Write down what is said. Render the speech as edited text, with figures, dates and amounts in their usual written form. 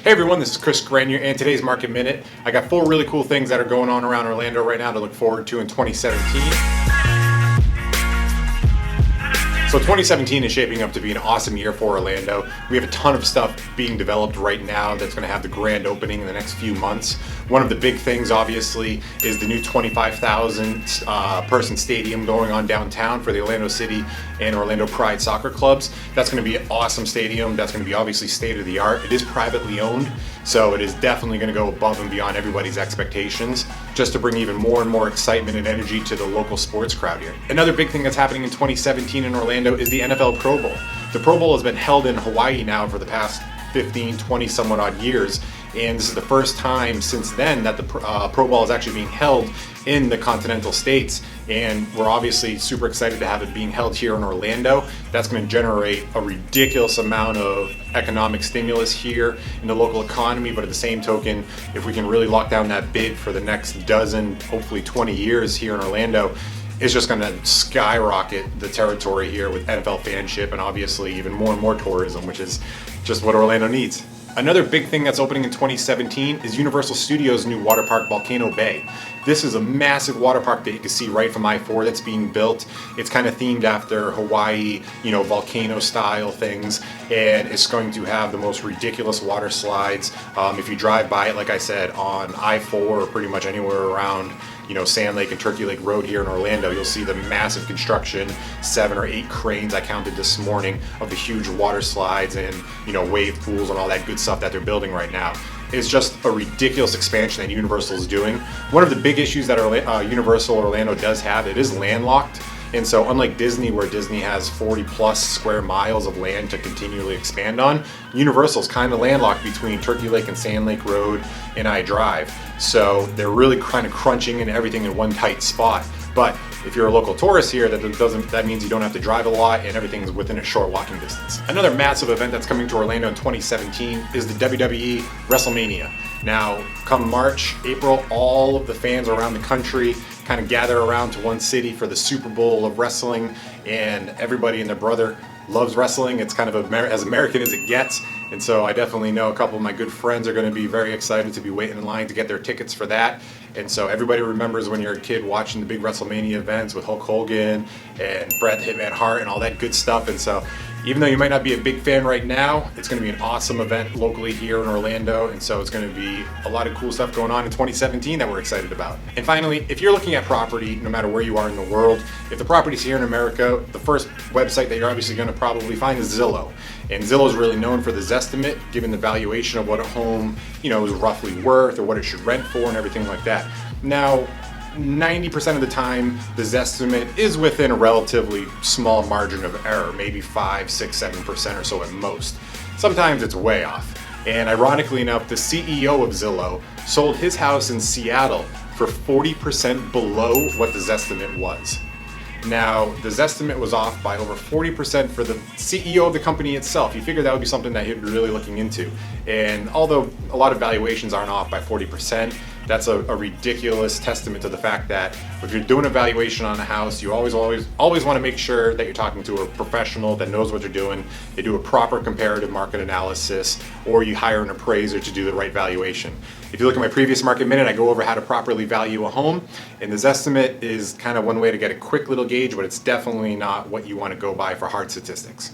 Hey everyone, this is Grenier and today's Market Minute. I got 4 really cool things that are going on around Orlando right now to look forward to in 2017. So 2017 is shaping up to be an awesome year for Orlando. We have a ton of stuff being developed right now that's going to have the grand opening in the next few months. One of the big things, obviously, is the new 25,000 person stadium going on downtown for the Orlando City and Orlando Pride soccer clubs. That's going to be an awesome stadium. That's going to be obviously state of the art. It is privately owned, so it is definitely going to go above and beyond everybody's expectations, just to bring even more and more excitement and energy to the local sports crowd here. Another big thing that's happening in 2017 in Orlando is the NFL Pro Bowl. The Pro Bowl has been held in Hawaii now for the past 15, 20 somewhat odd years, and this is the first time since then that the Pro Bowl is actually being held in the continental states, and we're obviously super excited to have it being held here in Orlando. That's going to generate a ridiculous amount of economic stimulus here in the local economy, but at the same token, if we can really lock down that bid for the next dozen, hopefully 20 years here in Orlando, it's just going to skyrocket the territory here with NFL fanship and obviously even more and more tourism, which is just what Orlando needs. Another big thing that's opening in 2017 is Universal Studios' new water park, Volcano Bay. This is a massive water park that you can see right from I-4 that's being built. It's kind of themed after Hawaii, volcano style things, and it's going to have the most ridiculous water slides. If you drive by it, like I said, on I-4 or pretty much anywhere around Sand Lake and Turkey Lake Road here in Orlando, you'll see the massive construction, 7 or 8 cranes I counted this morning of the huge water slides and wave pools and all that good stuff that they're building right now. It's just a ridiculous expansion that Universal is doing. One of the big issues that Universal Orlando does have, it is landlocked. And so unlike Disney, where Disney has 40 plus square miles of land to continually expand on, Universal's kind of landlocked between Turkey Lake and Sand Lake Road and I Drive. So they're really kind of crunching in everything in one tight spot. But if you're a local tourist here, that means you don't have to drive a lot and everything's within a short walking distance. Another massive event that's coming to Orlando in 2017 is the WWE WrestleMania. Now, come March, April, all of the fans around the country kind of gather around to one city for the Super Bowl of wrestling, and everybody and their brother loves wrestling. It's kind of as American as it gets, and so I definitely know a couple of my good friends are going to be very excited to be waiting in line to get their tickets for that. And so everybody remembers when you're a kid watching the big WrestleMania events with Hulk Hogan and Bret the Hitman Hart and all that good stuff. And so even though you might not be a big fan right now, it's going to be an awesome event locally here in Orlando, and so it's going to be a lot of cool stuff going on in 2017 that we're excited about. And finally, if you're looking at property, no matter where you are in the world, if the property's here in America, the first website that you're obviously going to probably find is Zillow. And Zillow is really known for the Zestimate, given the valuation of what a home, is roughly worth or what it should rent for and everything like that. Now, 90% of the time, the Zestimate is within a relatively small margin of error, maybe 5, 6, 7% or so at most. Sometimes it's way off. And ironically enough, the CEO of Zillow sold his house in Seattle for 40% below what the Zestimate was. Now, the Zestimate was off by over 40% for the CEO of the company itself. You figure that would be something that he'd be really looking into. And although a lot of valuations aren't off by 40%, that's a ridiculous testament to the fact that if you're doing a valuation on a house, you always want to make sure that you're talking to a professional that knows what they're doing. They do a proper comparative market analysis, or you hire an appraiser to do the right valuation. If you look at my previous Market Minute, I go over how to properly value a home, and the Zestimate is kind of one way to get a quick little gauge, but it's definitely not what you want to go by for hard statistics.